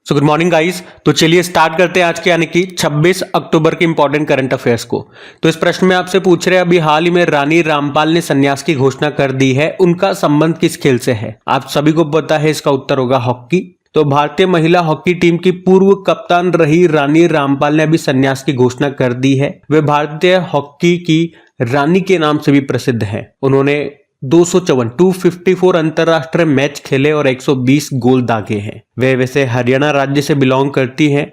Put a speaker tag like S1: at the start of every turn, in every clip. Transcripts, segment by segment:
S1: So good morning guys. तो चलिए start करते हैं आज के यानी कि 26 अक्टूबर के इंपॉर्टेंट करंट अफेयर्स को। तो इस प्रश्न में आपसे पूछ रहे हैं अभी हाल ही में रानी रामपाल ने संन्यास की घोषणा कर दी है, उनका संबंध किस खेल से है? आप सभी को पता है, इसका उत्तर होगा हॉकी। तो भारतीय महिला हॉकी टीम की पूर्व कप्तान रही रानी रामपाल ने अभी संन्यास की घोषणा कर दी है। वे भारतीय हॉकी की रानी के नाम से भी प्रसिद्ध है। उन्होंने 254 अंतरराष्ट्रीय मैच खेले और 120 गोल दागे हैं। वे वैसे हरियाणा राज्य से बिलोंग करती हैं।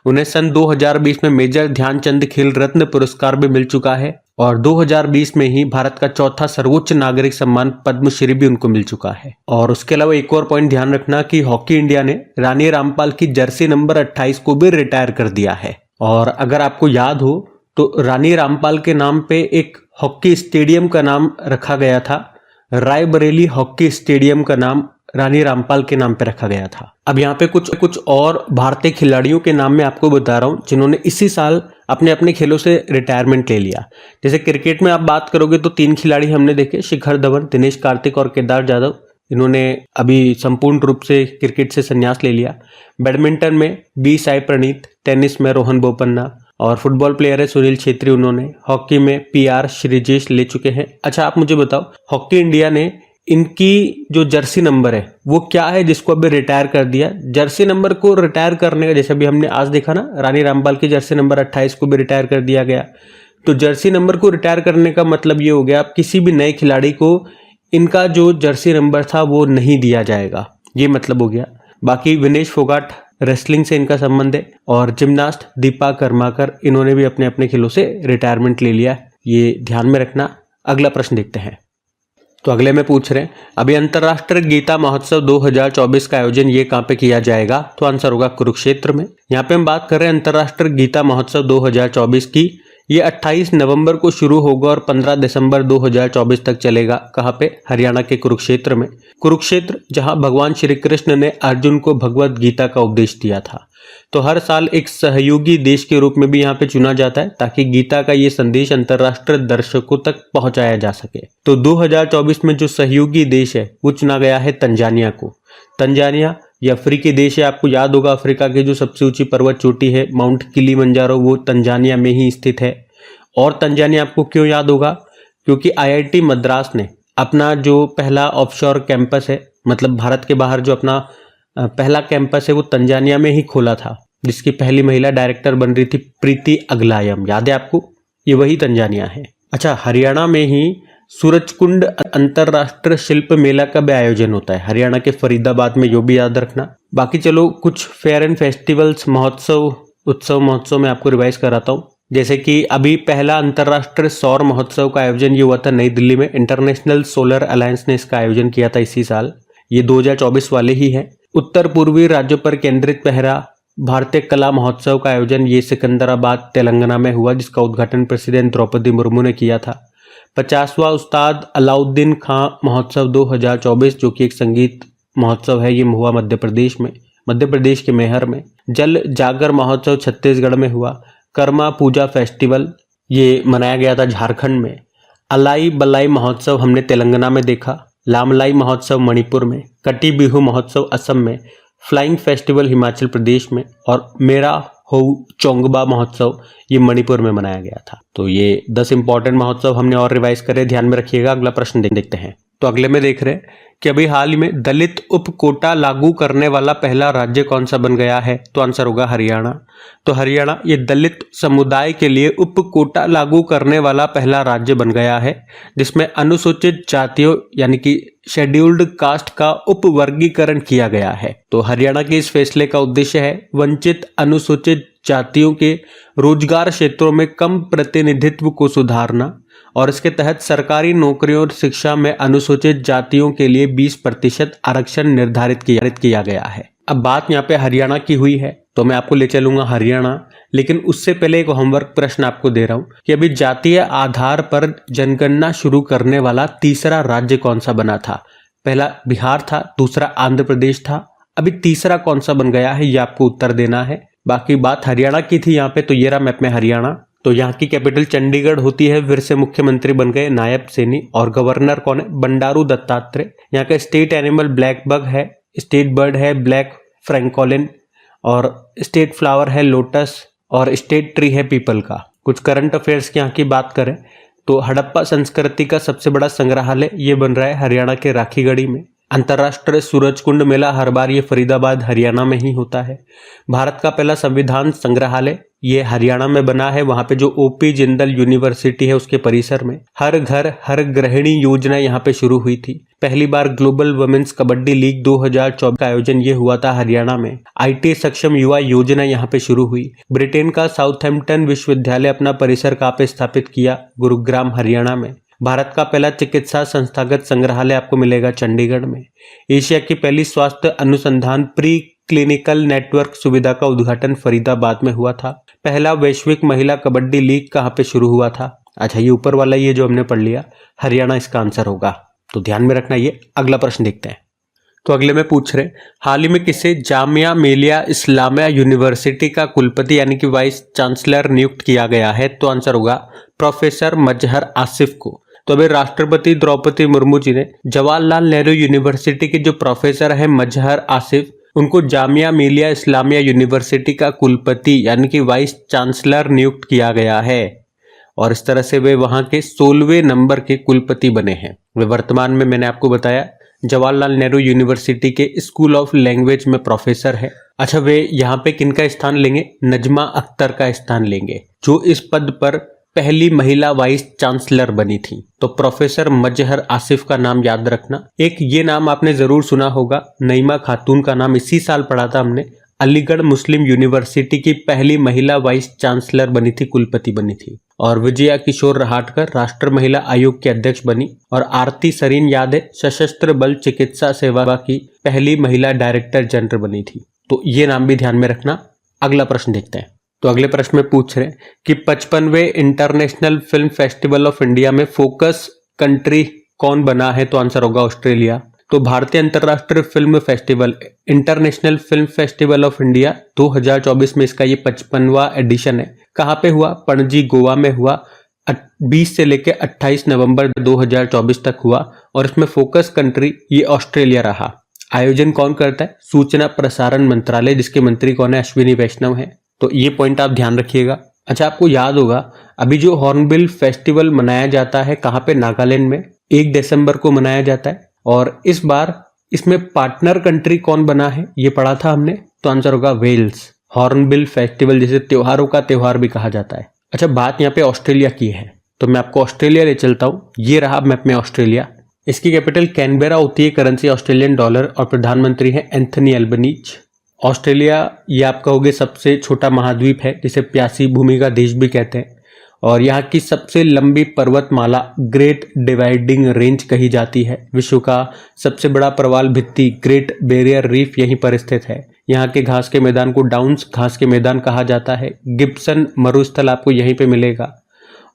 S1: उन्हें सन 2020 में मेजर ध्यानचंद खेल रत्न पुरस्कार भी मिल चुका है और 2020 में ही भारत का चौथा सर्वोच्च नागरिक सम्मान पद्मश्री भी उनको मिल चुका है। और उसके अलावा एक और पॉइंट ध्यान रखना कि हॉकी इंडिया ने रानी रामपाल की जर्सी नंबर 28 को भी रिटायर कर दिया है। और अगर आपको याद हो तो रानी रामपाल के नाम पे एक हॉकी स्टेडियम का नाम रखा गया था। रायबरेली हॉकी स्टेडियम का नाम रानी रामपाल के नाम पे रखा गया था। अब यहाँ पे कुछ और भारतीय खिलाड़ियों के नाम मैं आपको बता रहा हूँ जिन्होंने इसी साल अपने अपने खेलों से रिटायरमेंट ले लिया। जैसे क्रिकेट में आप बात करोगे तो 3 खिलाड़ी हमने देखे, शिखर धवन, दिनेश कार्तिक और केदार जाधव। इन्होंने अभी संपूर्ण रूप से क्रिकेट से संन्यास ले लिया। बैडमिंटन में बी साई प्रणीत, टेनिस में रोहन बोपन्ना और फुटबॉल प्लेयर है सुनील छेत्री। उन्होंने हॉकी में PR श्रीजेश ले चुके हैं। अच्छा आप मुझे बताओ, हॉकी इंडिया ने इनकी जो जर्सी नंबर है वो क्या है जिसको अभी रिटायर कर दिया? जर्सी नंबर को रिटायर करने का, जैसे अभी हमने आज देखा ना, रानी रामपाल की जर्सी नंबर 28 को भी रिटायर कर दिया गया। तो जर्सी नंबर को रिटायर करने का मतलब ये हो गया अब किसी भी नए खिलाड़ी को इनका जो जर्सी नंबर था वो नहीं दिया जाएगा, ये मतलब हो गया। बाकी विनेश फोगाट, रेसलिंग से इनका संबंध है, और जिम्नास्ट दीपा कर्माकर, इन्होंने भी अपने अपने खेलों से रिटायरमेंट ले लिया। ये ध्यान में रखना। अगला प्रश्न देखते हैं। तो अगले में पूछ रहे हैं अभी अंतर्राष्ट्रीय गीता महोत्सव 2024 का आयोजन ये कहाँ पे किया जाएगा? तो आंसर होगा कुरुक्षेत्र में। यहाँ पे हम बात कर रहे हैं अंतर्राष्ट्रीय गीता महोत्सव 2024 की। ये 28 नवंबर को शुरू होगा और 15 दिसंबर 2024 तक चलेगा। कहाँ पे? हरियाणा के कुरुक्षेत्र में। कुरुक्षेत्र जहाँ भगवान श्री कृष्ण ने अर्जुन को भगवत गीता का उपदेश दिया था। तो हर साल एक सहयोगी देश के रूप में भी यहाँ पे चुना जाता है ताकि गीता का ये संदेश अंतर्राष्ट्रीय दर्शकों तक पहुंचाया जा सके। तो 2024 में जो सहयोगी देश है वो चुना गया है तंजानिया को। तंजानिया ये अफ्रीकी देश है। आपको याद होगा अफ्रीका की जो सबसे ऊंची पर्वत चोटी है माउंट किलीमंजारो, वो तंजानिया में ही स्थित है। और तंजानिया आपको क्यों याद होगा? क्योंकि IIT मद्रास ने अपना जो पहला ऑफशोर कैंपस है, मतलब भारत के बाहर जो अपना पहला कैंपस है वो तंजानिया में ही खोला था, जिसकी पहली महिला डायरेक्टर बन रही थी प्रीति अगलायम। याद है आपको? ये वही तंजानिया है। अच्छा, हरियाणा में ही सूरजकुंड अंतरराष्ट्रीय शिल्प मेला का भी आयोजन होता है, हरियाणा के फरीदाबाद में, यो भी याद रखना। बाकी चलो कुछ फेयर एंड फेस्टिवल्स महोत्सव में आपको रिवाइज कराता हूँ। जैसे कि अभी पहला अंतरराष्ट्रीय सौर महोत्सव का आयोजन ये हुआ था नई दिल्ली में। इंटरनेशनल सोलर अलायंस ने इसका आयोजन किया था इसी साल। ये 2024 वाले ही है। उत्तर पूर्वी राज्यों पर केंद्रित पहला भारतीय कला महोत्सव का आयोजन ये सिकंदराबाद तेलंगाना में हुआ, जिसका उद्घाटन प्रेसिडेंट द्रौपदी मुर्मू ने किया था। 50वां उस्ताद अलाउद्दीन खां महोत्सव 2024 जो कि एक संगीत महोत्सव है, ये हुआ मध्य प्रदेश के मैहर में। जल जागर महोत्सव छत्तीसगढ़ में हुआ। कर्मा पूजा फेस्टिवल ये मनाया गया था झारखंड में। अलाई बलाई महोत्सव हमने तेलंगाना में देखा। लामलाई महोत्सव मणिपुर में। कटी बिहू महोत्सव असम में। फ्लाइंग फेस्टिवल हिमाचल प्रदेश में। और मेरा हो चोंगबा महोत्सव ये मणिपुर में मनाया गया था। तो ये 10 इंपॉर्टेंट महोत्सव हमने और रिवाइज करे, ध्यान में रखिएगा। अगला प्रश्न देखते हैं। तो अगले में देख रहे हैं कि अभी हाल ही में दलित उप कोटा लागू करने वाला पहला राज्य कौन सा बन गया है? तो आंसर होगा हरियाणा। तो हरियाणा ये दलित समुदाय के लिए उप कोटा लागू करने वाला पहला राज्य बन गया है, जिसमें अनुसूचित जातियों यानी कि शेड्यूल्ड कास्ट का उप वर्गीकरण किया गया है। तो हरियाणा के इस फैसले का उद्देश्य है वंचित अनुसूचित जातियों के रोजगार क्षेत्रों में कम प्रतिनिधित्व को सुधारना, और इसके तहत सरकारी नौकरियों और शिक्षा में अनुसूचित जातियों के लिए 20% आरक्षण निर्धारित किया गया है। अब बात यहाँ पे हरियाणा की हुई है तो मैं आपको ले चलूंगा हरियाणा, लेकिन उससे पहले एक होमवर्क प्रश्न आपको दे रहा हूँ कि अभी जातीय आधार पर जनगणना शुरू करने वाला तीसरा राज्य कौन सा बना था? पहला बिहार था, दूसरा आंध्र प्रदेश था, अभी तीसरा कौन सा बन गया है ये आपको उत्तर देना है। बाकी बात हरियाणा की थी यहाँ पे, तो ये रहा मैप में हरियाणा। तो यहाँ की कैपिटल चंडीगढ़ होती है। फिर से मुख्यमंत्री बन गए नायब सैनी, और गवर्नर कौन है? बंडारू दत्तात्रेय। यहाँ का स्टेट एनिमल ब्लैक बग है, स्टेट बर्ड है ब्लैक फ्रैंकोलिन, और स्टेट फ्लावर है लोटस और स्टेट ट्री है पीपल का। कुछ करंट अफेयर्स की यहाँ की बात करें तो हड़प्पा संस्कृति का सबसे बड़ा संग्रहालय ये बन रहा है हरियाणा के राखीगढ़ी में। अंतर्राष्ट्रीय सूरज कुंड मेला हर बार ये फरीदाबाद हरियाणा में ही होता है। भारत का पहला संविधान संग्रहालय ये हरियाणा में बना है, वहां पे जो ओपी जिंदल यूनिवर्सिटी है उसके परिसर में। हर घर हर गृहिणी योजना यहाँ पे शुरू हुई थी। पहली बार ग्लोबल वुमेन्स कबड्डी लीग 2024 का आयोजन ये हुआ था हरियाणा में। आईटी सक्षम युवा योजना यहाँ पे शुरू हुई। ब्रिटेन का साउथहैम्पटन विश्वविद्यालय अपना परिसर कहाँ पे स्थापित किया, गुरुग्राम हरियाणा में। भारत का पहला चिकित्सा संस्थागत संग्रहालय आपको मिलेगा चंडीगढ़ में। एशिया की पहली स्वास्थ्य अनुसंधान प्री क्लिनिकल नेटवर्क सुविधा का उद्घाटन फरीदाबाद में हुआ था। पहला वैश्विक महिला कबड्डी लीग कहाँ पे शुरू हुआ था? अच्छा, ये ऊपर वाला ये जो हमने पढ़ लिया हरियाणा इसका आंसर होगा, तो ध्यान में रखना। ये अगला प्रश्न देखते हैं। तो अगले में पूछ रहे हाल ही में किसे जामिया मिलिया इस्लामिया यूनिवर्सिटी का कुलपति यानी कि वाइस चांसलर नियुक्त किया गया है? तो आंसर होगा प्रोफेसर मजहर आसिफ को। तो अभी राष्ट्रपति द्रौपदी मुर्मू जी ने जवाहरलाल नेहरू यूनिवर्सिटी के जो प्रोफेसर है मजहर आसिफ, उनको जामिया मिलिया इस्लामिया यूनिवर्सिटी का कुलपति यानी कि वाइस चांसलर नियुक्त किया गया है और इस तरह से वे वहां के 16वें नंबर के कुलपति बने हैं। वे वर्तमान में मैंने आपको बताया जवाहरलाल नेहरू यूनिवर्सिटी के स्कूल ऑफ लैंग्वेज में प्रोफेसर है। अच्छा, वे यहाँ पे किनका स्थान लेंगे? नजमा अख्तर का स्थान लेंगे जो इस पद पर पहली महिला वाइस चांसलर बनी थी। तो प्रोफेसर मजहर आसिफ का नाम याद रखना। एक ये नाम आपने जरूर सुना होगा, नईमा खातून का नाम इसी साल पढ़ा था हमने। अलीगढ़ मुस्लिम यूनिवर्सिटी की पहली महिला वाइस चांसलर बनी थी, कुलपति बनी थी। और विजया किशोर रहाटकर राष्ट्रीय महिला आयोग की अध्यक्ष बनी। और आरती सरीन यादव सशस्त्र बल चिकित्सा सेवा की पहली महिला डायरेक्टर जनरल बनी थी। तो ये नाम भी ध्यान में रखना। अगला प्रश्न देखते हैं। तो अगले प्रश्न में पूछ रहे कि 55वें international film festival of India में फोकस कंट्री कौन बना है? तो आंसर होगा ऑस्ट्रेलिया। तो भारतीय अंतर्राष्ट्रीय film festival international film festival of India 2024 में इसका ये 55वां एडिशन है। कहाँ पे हुआ? पणजी गोवा में हुआ। 20 से लेकर 28 नवंबर 2024 तक हुआ और इसमें फोकस कंट्री ये ऑस्ट्रेलिया रहा। आयोजन कौन करता है? सूचना प्रसारण मंत्रालय, जिसके मंत्री कौन है? अश्विनी वैष्णव है। तो ये पॉइंट आप ध्यान रखिएगा। अच्छा, आपको याद होगा अभी जो हॉर्नबिल फेस्टिवल मनाया जाता है कहाँ पे? नागालैंड में 1 दिसंबर को मनाया जाता है और इस बार इसमें पार्टनर कंट्री कौन बना है ये पढ़ा था हमने। तो आंसर होगा वेल्स। हॉर्नबिल फेस्टिवल जिसे त्योहारों का त्योहार भी कहा जाता है। अच्छा, बात यहाँ पे ऑस्ट्रेलिया की है तो मैं आपको ऑस्ट्रेलिया ले चलता हूँ। ये रहा मैप में ऑस्ट्रेलिया। इसकी कैपिटल कैनबेरा होती है, करेंसी ऑस्ट्रेलियन डॉलर और प्रधानमंत्री है एंथनी एल्बनीज। ऑस्ट्रेलिया ये आप कहोगे सबसे छोटा महाद्वीप है जिसे प्यासी भूमि का देश भी कहते हैं और यहाँ की सबसे लंबी पर्वतमाला ग्रेट डिवाइडिंग रेंज कही जाती है। विश्व का सबसे बड़ा प्रवाल भित्ति ग्रेट बैरियर रीफ यहीं पर स्थित है। यहाँ के घास के मैदान को डाउन्स घास के मैदान कहा जाता है। गिब्सन मरुस्थल आपको यहीं पे मिलेगा।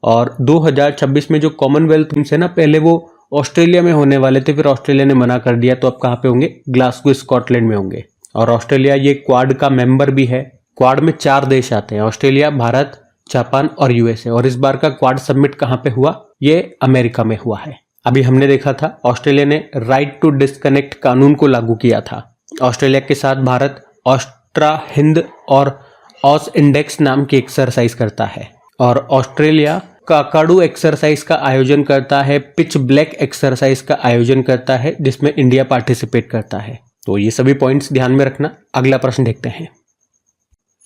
S1: और 2026 में जो कॉमनवेल्थ गेम्स है ना, पहले वो ऑस्ट्रेलिया में होने वाले थे, फिर ऑस्ट्रेलिया ने मना कर दिया, तो अब कहाँ पे होंगे? ग्लासगो स्कॉटलैंड में होंगे। और ऑस्ट्रेलिया ये क्वाड का मेंबर भी है। क्वाड में 4 देश आते हैं, ऑस्ट्रेलिया, भारत, जापान और यूएसए। और इस बार का क्वाड समिट कहाँ पे हुआ? ये अमेरिका में हुआ है। अभी हमने देखा था ऑस्ट्रेलिया ने राइट टू डिस्कनेक्ट कानून को लागू किया था। ऑस्ट्रेलिया के साथ भारत ऑस्ट्रा हिंद और ऑस इंडेक्स नाम की एक्सरसाइज करता है और ऑस्ट्रेलिया काकाडू एक्सरसाइज का आयोजन करता है, पिच ब्लैक एक्सरसाइज का आयोजन करता है जिसमें इंडिया पार्टिसिपेट करता है। तो ये सभी पॉइंट्स ध्यान में रखना। अगला प्रश्न देखते हैं।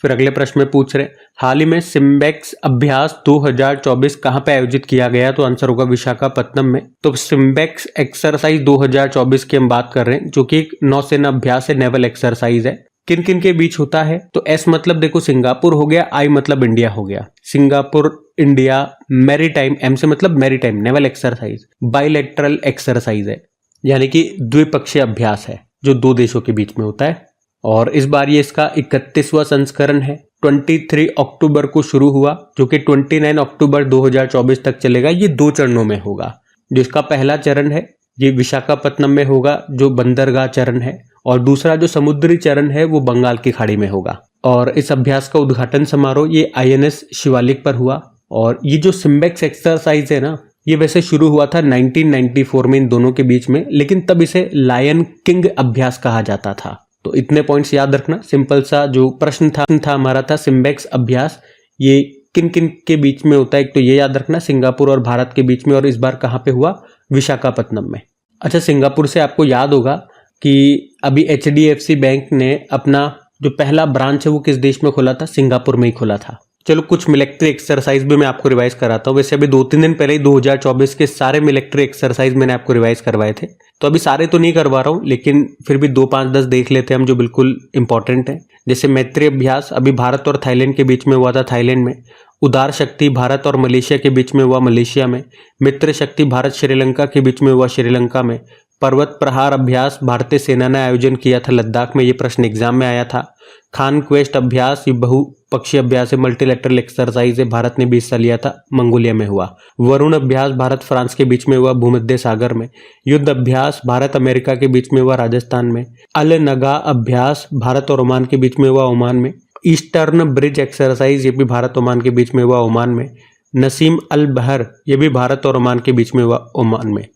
S1: फिर अगले प्रश्न में पूछ रहे हाल ही में सिम्बेक्स अभ्यास 2024 कहाँ पे आयोजित किया गया? तो आंसर होगा विशाखापत्तनम में। तो सिम्बेक्स एक्सरसाइज 2024 की हम बात कर रहे हैं जो कि एक नौसेना अभ्यास है, नेवल एक्सरसाइज है। किन किन के बीच होता है? तो एस मतलब देखो सिंगापुर हो गया, आई मतलब इंडिया हो गया। सिंगापुर, इंडिया, मैरीटाइम, एम से मतलब maritime, naval exercise. Bilateral exercise है यानी कि द्विपक्षीय अभ्यास है जो 2 देशों के बीच में होता है और इस बार ये इसका 31वां संस्करण है। 23 अक्टूबर को शुरू हुआ जो कि 29 अक्टूबर 2024 तक चलेगा। ये 2 चरणों में होगा। जिसका पहला चरण है ये विशाखापत्तनम में होगा जो बंदरगाह चरण है और दूसरा जो समुद्री चरण है वो बंगाल की खाड़ी में होगा। और इस अभ्यास का उद्घाटन समारोह ये INS शिवालिक पर हुआ। और ये जो सिम्बेक्स एक्सरसाइज है ना, ये वैसे शुरू हुआ था 1994 में इन दोनों के बीच में, लेकिन तब इसे लायन किंग अभ्यास कहा जाता था। तो इतने पॉइंट्स याद रखना। सिंपल सा जो प्रश्न था हमारा था सिम्बेक्स अभ्यास, ये किन किन के बीच में होता है, एक तो ये याद रखना सिंगापुर और भारत के बीच में, और इस बार कहाँ पे हुआ, विशाखापत्तनम में। अच्छा, सिंगापुर से आपको याद होगा कि अभी HDFC बैंक ने अपना जो पहला ब्रांच है वो किस देश में खोला था, सिंगापुर में ही खोला था। चलो कुछ मिलिट्री एक्सरसाइज भी मैं आपको रिवाइज कराता हूँ। वैसे अभी 2-3 दिन पहले ही 2024 के सारे मिलिट्री एक्सरसाइज मैंने आपको रिवाइज करवाए थे, तो अभी सारे तो नहीं करवा रहा हूँ, लेकिन फिर भी 2, 5, 10 देख लेते हैं हम जो बिल्कुल इंपॉर्टेंट है। जैसे मैत्री अभ्यास अभी भारत और थाईलैंड के बीच में हुआ था, थाईलैंड में। उदार शक्ति भारत और मलेशिया के बीच में हुआ, मलेशिया में। मित्र शक्ति भारत श्रीलंका के बीच में हुआ, श्रीलंका में। पर्वत प्रहार अभ्यास भारतीय सेना ने आयोजन किया था लद्दाख में, ये प्रश्न एग्जाम में आया था। खान क्वेस्ट अभ्यास ये बहुपक्षीय अभ्यास है, मल्टीलैटरल एक्सरसाइज है, भारत ने भी हिस्सा लिया था, मंगोलिया में हुआ। वरुण अभ्यास भारत फ्रांस के बीच में हुआ, भूमध्य सागर में। युद्ध अभ्यास भारत अमेरिका के बीच में हुआ, राजस्थान में। अल नगा अभ्यास भारत और ओमान के बीच में हुआ, ओमान में। ईस्टर्न ब्रिज एक्सरसाइज ये भी भारत ओमान के बीच में हुआ, ओमान में। नसीम अल बहर ये भी भारत और ओमान के बीच में हुआ, ओमान में,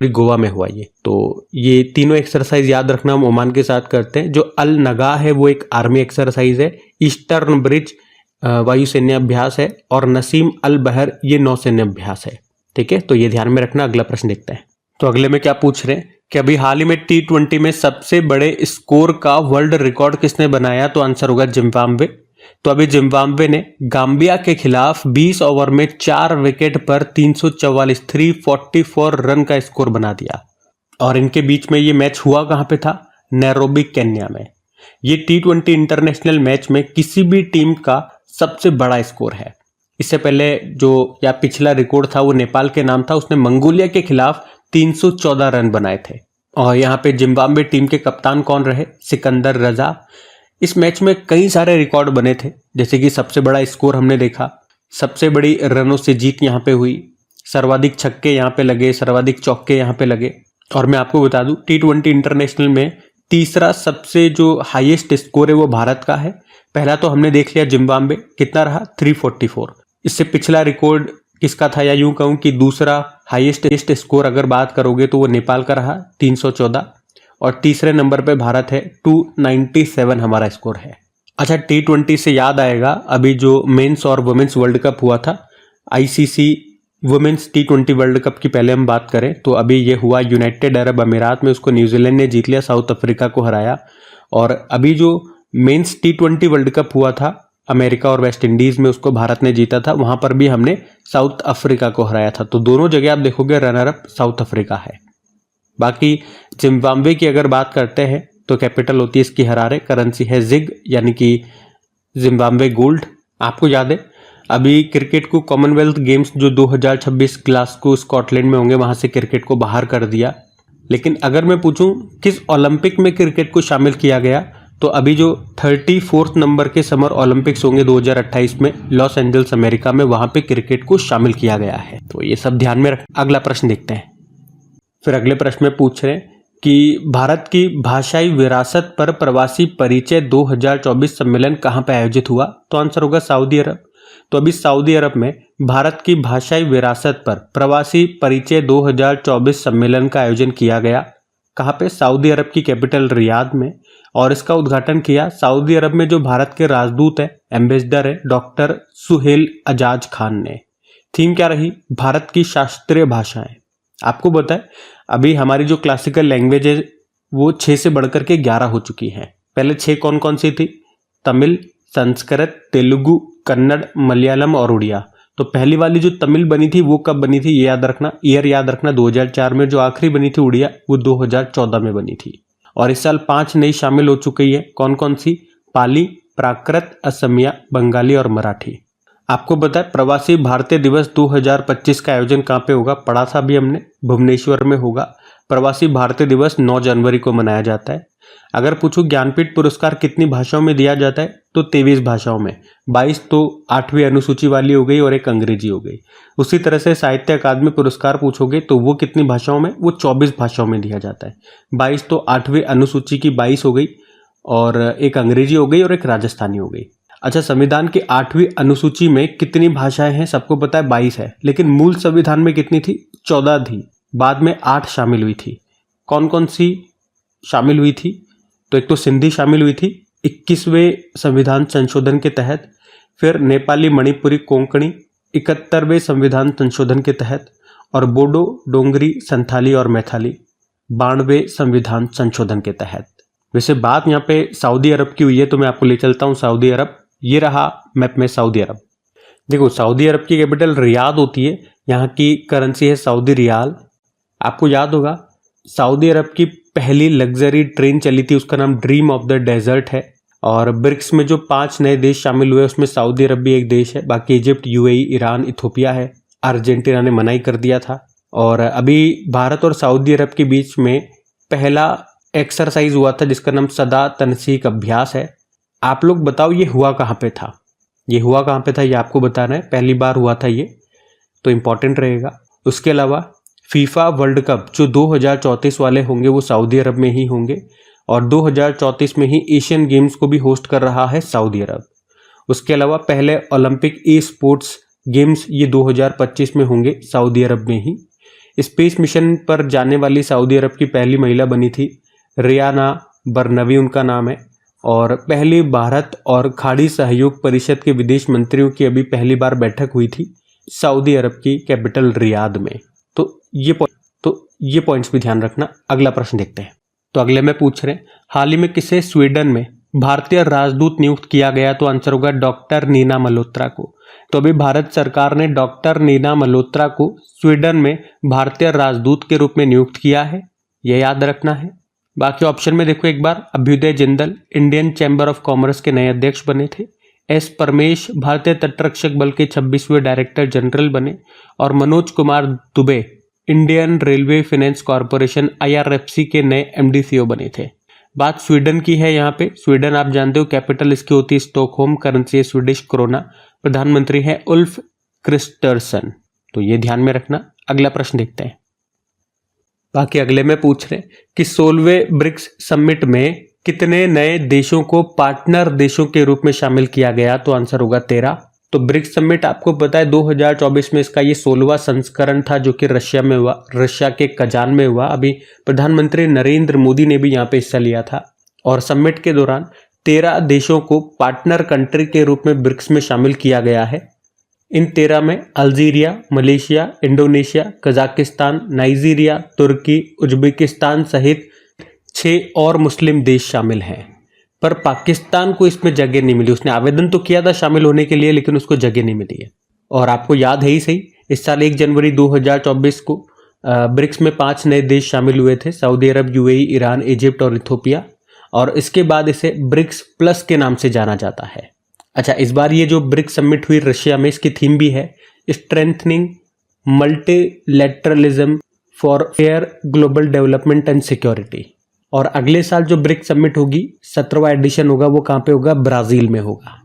S1: गोवा में हुआ ये। तो ये तीनों एक्सरसाइज याद रखना, हम ओमान के साथ करते हैं। जो अल नगा है वो एक आर्मी एक्सरसाइज है, ईस्टर्न ब्रिज वायुसैन्य अभ्यास है, और नसीम अल बहर ये नौसैन्य अभ्यास है। ठीक है, तो ये ध्यान में रखना। अगला प्रश्न देखते हैं। तो अगले में क्या पूछ रहे हैं कि अभी हाल ही में T20 में सबसे बड़े स्कोर का वर्ल्ड रिकॉर्ड किसने बनाया, तो आंसर होगा जिम्बाब्वे। तो अभी जिम्बाब्वे ने गाम्बिया के खिलाफ 20 ओवर में 4 विकेट पर 344 रन का स्कोर बना दिया, और इनके बीच में ये मैच हुआ कहां पे था, नैरोबी केन्या में। ये T20 इंटरनेशनल मैच में किसी भी टीम का सबसे बड़ा स्कोर है। इससे पहले जो या पिछला रिकॉर्ड था वो नेपाल के नाम था, उसने मंगोलिया के खिलाफ 314 रन बनाए थे। और यहाँ पे जिम्बाब्वे टीम के कप्तान कौन रहे, सिकंदर रजा। इस मैच में कई सारे रिकॉर्ड बने थे, जैसे कि सबसे बड़ा स्कोर हमने देखा, सबसे बड़ी रनों से जीत यहाँ पे हुई, सर्वाधिक छक्के यहाँ पे लगे, सर्वाधिक चौके यहाँ पे लगे। और मैं आपको बता दूं T20 इंटरनेशनल में तीसरा सबसे जो हाईएस्ट स्कोर है वो भारत का है। पहला तो हमने देख लिया जिम्बाब्वे, कितना रहा 344। इससे पिछला रिकॉर्ड किसका था, या यूं कहूं कि दूसरा हाईएस्ट स्कोर अगर बात करोगे तो वो नेपाल का रहा 314, और तीसरे नंबर पे भारत है 297 हमारा स्कोर है। अच्छा, T20 से याद आएगा अभी जो मेंस और वुमेन्स वर्ल्ड कप हुआ था, ICC women's T20 world cup की पहले हम बात करें तो अभी ये हुआ यूनाइटेड अरब अमीरात में, उसको न्यूजीलैंड ने जीत लिया, साउथ अफ्रीका को हराया। और अभी जो मेंस T20 वर्ल्ड कप हुआ था अमेरिका और वेस्ट इंडीज में, उसको भारत ने जीता था, वहां पर भी हमने साउथ अफ्रीका को हराया था। तो दोनों जगह आप देखोगे रनर अप साउथ अफ्रीका है। बाकी जिम्बाब्वे की अगर बात करते हैं तो कैपिटल होती है इसकी हरारे, करेंसी है जिग, यानी कि जिम्बाब्वे गोल्ड। आपको याद है अभी क्रिकेट को कॉमनवेल्थ गेम्स जो 2026 ग्लासगो स्कॉटलैंड में होंगे, वहां से क्रिकेट को बाहर कर दिया। लेकिन अगर मैं पूछूं किस ओलंपिक में क्रिकेट को शामिल किया गया, तो अभी जो 34 नंबर के समर ओलंपिक्स होंगे 2028 में लॉस एंजल्स अमेरिका में, वहां पे क्रिकेट को शामिल किया गया है। तो ये सब ध्यान में रख। अगला प्रश्न देखते हैं। फिर अगले प्रश्न में पूछ रहे हैं कि भारत की भाषाई विरासत पर प्रवासी परिचय 2024 सम्मेलन कहां पर आयोजित हुआ, तो आंसर होगा सऊदी अरब। तो अभी सऊदी अरब में भारत की भाषाई विरासत पर प्रवासी परिचय 2024 सम्मेलन का आयोजन किया गया। कहाँ पे, सऊदी अरब की कैपिटल रियाद में। और इसका उद्घाटन किया सऊदी अरब में जो भारत के राजदूत है, एम्बेसडर है, डॉक्टर सुहेल अजाज खान ने। थीम क्या रही, भारत की शास्त्रीय भाषाएं। आपको पता है अभी हमारी जो क्लासिकल लैंग्वेज है वो 6 से बढ़कर के 11 हो चुकी हैं। पहले 6 कौन कौन सी थी, तमिल, संस्कृत, तेलुगु, कन्नड़, मलयालम और उड़िया। तो पहली वाली जो तमिल बनी थी वो कब बनी थी, ये याद रखना, ईयर याद रखना 2004 में। जो आखिरी बनी थी उड़िया वो 2014 में बनी थी। और इस साल 5 नई शामिल हो चुकी है। कौन कौन सी, पाली, प्राकृत, असमिया, बंगाली और मराठी। आपको पता है प्रवासी भारतीय दिवस 2025 का आयोजन कहाँ पे होगा, पढ़ा था अभी हमने, भुवनेश्वर में होगा। प्रवासी भारतीय दिवस 9 जनवरी को मनाया जाता है। अगर पूछूं ज्ञानपीठ पुरस्कार कितनी भाषाओं में दिया जाता है, तो 23 भाषाओं में। 22 तो 8वीं अनुसूची वाली हो गई और एक अंग्रेजी हो गई। उसी तरह से साहित्य अकादमी पुरस्कार पूछोगे तो वो कितनी भाषाओं में, वो 24 भाषाओं में दिया जाता है। 22 तो 8वीं अनुसूची की 22 हो गई, और एक अंग्रेजी हो गई और एक राजस्थानी हो गई। अच्छा, संविधान की 8वीं अनुसूची में कितनी भाषाएं हैं, सबको पता है 22 है, लेकिन मूल संविधान में कितनी थी, 14 थी। बाद में 8 शामिल हुई थी। कौन कौन सी शामिल हुई थी, तो एक तो सिंधी शामिल हुई थी 21वें संविधान संशोधन के तहत, फिर नेपाली मणिपुरी कोंकणी 71वें संविधान संशोधन के तहत, और बोडो डोंगरी संथाली और मैथाली 92वें संविधान संशोधन के तहत। वैसे बात यहाँ पे सऊदी अरब की हुई है, तो मैं आपको ले चलता हूँ सऊदी अरब। ये रहा मैप में सऊदी अरब। देखो सऊदी अरब की कैपिटल रियाद होती है, यहाँ की करेंसी है सऊदी रियाल। आपको याद होगा सऊदी अरब की पहली लग्जरी ट्रेन चली थी, उसका नाम ड्रीम ऑफ द डेजर्ट है। और ब्रिक्स में जो 5 नए देश शामिल हुए उसमें सऊदी अरब भी एक देश है, बाकी इजिप्ट, यूएई, ईरान, इथोपिया है। अर्जेंटीना ने मना ही कर दिया था। और अभी भारत और सऊदी अरब के बीच में पहला एक्सरसाइज हुआ था जिसका नाम सदा तनसीक अभ्यास है। आप लोग बताओ ये हुआ कहाँ पे था? ये हुआ कहाँ पे था ये आपको बताना है। पहली बार हुआ था ये, तो इम्पोर्टेंट रहेगा। उसके अलावा फीफा वर्ल्ड कप जो 2034 वाले होंगे वो सऊदी अरब में ही होंगे, और 2034 में ही एशियन गेम्स को भी होस्ट कर रहा है सऊदी अरब। उसके अलावा पहले ओलंपिक ई स्पोर्ट्स गेम्स ये 2025 में होंगे सऊदी अरब में ही। स्पेस मिशन पर जाने वाली सऊदी अरब की पहली महिला बनी थी रियाना बरनवी उनका नाम है। और पहली भारत और खाड़ी सहयोग परिषद के विदेश मंत्रियों की अभी पहली बार बैठक हुई थी सऊदी अरब की कैपिटल रियाद में। तो ये पॉइंट्स भी ध्यान रखना। अगला प्रश्न देखते हैं। तो अगले में पूछ रहे हैं हाल ही में किसे स्वीडन में भारतीय राजदूत नियुक्त किया गया? तो आंसर होगा डॉक्टर नीना मल्होत्रा को। तो अभी भारत सरकार ने डॉक्टर नीना मल्होत्रा को स्वीडन में भारतीय राजदूत के रूप में नियुक्त किया है, यह याद रखना है। बाकी ऑप्शन में देखो एक बार, Abhyuday Jindal Indian chamber of commerce के नए अध्यक्ष बने थे, एस परमेश भारतीय तटरक्षक बल के 26वें डायरेक्टर जनरल बने, और Manoj Kumar Dubey Indian railway finance corporation IRFC के नए MD/CO बने थे। बात स्वीडन की है। यहाँ पे स्वीडन आप जानते हो कैपिटल इसकी होती है स्टॉकहोम, करेंसी है स्वीडिश क्रोना, प्रधानमंत्री है उल्फ क्रिस्टर्सन। तो ये ध्यान में रखना। अगला प्रश्न देखते हैं। बाकी अगले में पूछ रहे कि 16वें ब्रिक्स समिट में कितने नए देशों को पार्टनर देशों के रूप में शामिल किया गया? तो आंसर होगा 13। तो ब्रिक्स समिट आपको पता है 2024 में इसका ये 16वां संस्करण था जो कि रशिया में हुआ, रशिया के कजान में हुआ। अभी प्रधानमंत्री नरेंद्र मोदी ने भी यहाँ पे हिस्सा लिया था। और समिट के दौरान 13 देशों को पार्टनर कंट्री के रूप में ब्रिक्स में शामिल किया गया है। इन 13 में Algeria, Malaysia, Indonesia, Kazakhstan, Nigeria, तुर्की, उज्बेकिस्तान सहित 6 और मुस्लिम देश शामिल हैं। पर पाकिस्तान को इसमें जगह नहीं मिली। उसने आवेदन तो किया था शामिल होने के लिए, लेकिन उसको जगह नहीं मिली है। और आपको याद है ही सही, इस साल 1 जनवरी 2024 को ब्रिक्स में 5 नए देश शामिल हुए थे, सऊदी अरब, यूएई, ईरान, इजिप्ट और इथोपिया। और इसके बाद इसे ब्रिक्स प्लस के नाम से जाना जाता है। अच्छा, इस बार ये जो ब्रिक्स समिट हुई रशिया में, इसकी थीम भी है strengthening multilateralism for fair global development and security. और अगले साल जो ब्रिक्स समिट होगी 17वां एडिशन होगा, वो कहाँ पे होगा? ब्राजील में होगा।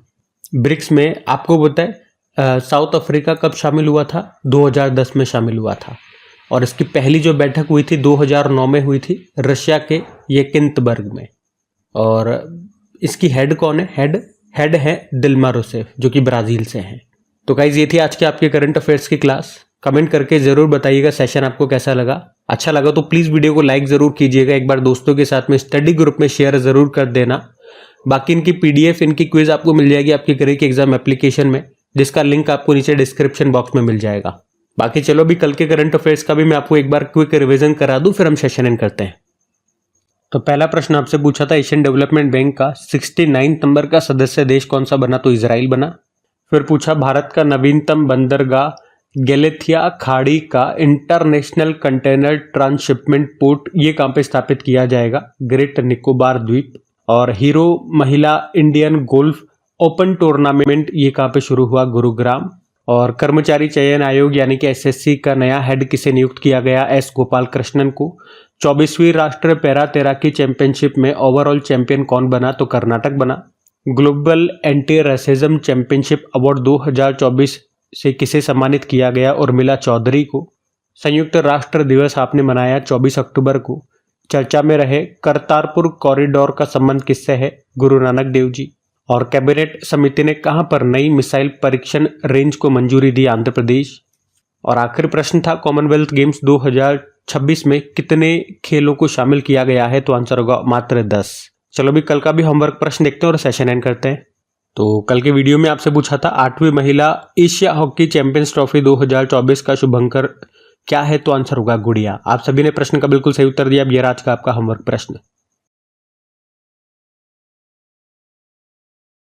S1: ब्रिक्स में आपको पता है साउथ अफ्रीका कब शामिल हुआ था? 2010 में शामिल हुआ था। और इसकी पहली जो बैठक हुई थी 2009 में हुई थी रशिया के येकिंतबर्ग में। और इसकी हेड कौन है? हेड है दिल्मा रूसेफ जो कि ब्राजील से हैं। तो गाइज ये थी आज के आपके करंट अफेयर्स की क्लास। कमेंट करके जरूर बताइएगा सेशन आपको कैसा लगा। अच्छा लगा तो प्लीज वीडियो को लाइक जरूर कीजिएगा। एक बार दोस्तों के साथ में स्टडी ग्रुप में शेयर जरूर कर देना। बाकी इनकी PDF, इनकी क्विज आपको मिल जाएगी आपके करियर के एग्जाम एप्लीकेशन में, जिसका लिंक आपको नीचे डिस्क्रिप्शन बॉक्स में मिल जाएगा। बाकी चलो अभी कल के करंट अफेयर्स का भी मैं आपको एक बार क्विक रिविजन करा दूं, फिर हम सेशन एंड करते हैं। तो पहला प्रश्न आपसे पूछा था एशियन डेवलपमेंट बैंक का 69 नंबर का सदस्य देश कौन सा बना? तो इजराइल बना। फिर पूछा भारत का नवीनतम बंदरगाह गैलेथिया खाड़ी का इंटरनेशनल कंटेनर ट्रांसशिपमेंट पोर्ट ये कहाँ पे स्थापित किया जाएगा? ग्रेट निकोबार द्वीप। और हीरो महिला इंडियन गोल्फ ओपन टूर्नामेंट ये कहाँ पे शुरू हुआ? गुरुग्राम। और कर्मचारी चयन आयोग यानी कि SSC का नया हेड किसे नियुक्त किया गया? S गोपाल कृष्णन को। 24वीं राष्ट्रीय पैरा तैराकी चैंपियनशिप में ओवरऑल चैंपियन कौन बना? तो कर्नाटक बना। Global anti racism championship award 2024 से किसे सम्मानित किया गया? उर्मिला चौधरी को। संयुक्त राष्ट्र दिवस आपने मनाया 24 अक्टूबर को। चर्चा में रहे करतारपुर कॉरिडोर का संबंध किससे है? गुरु नानक देव जी। और कैबिनेट समिति ने कहां पर नई मिसाइल परीक्षण रेंज को मंजूरी दी? आंध्र प्रदेश। और आखिरी प्रश्न था कॉमनवेल्थ गेम्स 2026 में कितने खेलों को शामिल किया गया है? तो आंसर होगा मात्र 10। चलो अभी कल का भी होमवर्क प्रश्न देखते हैं और सेशन एंड करते हैं। तो कल के वीडियो में आपसे पूछा था 8वीं महिला एशिया हॉकी चैंपियंस ट्रॉफी 2024 का शुभंकर क्या है, तो आंसर होगा गुड़िया। आप सभी ने प्रश्न का बिल्कुल सही उत्तर दिया। अब ये रहा आज का आपका होमवर्क प्रश्न।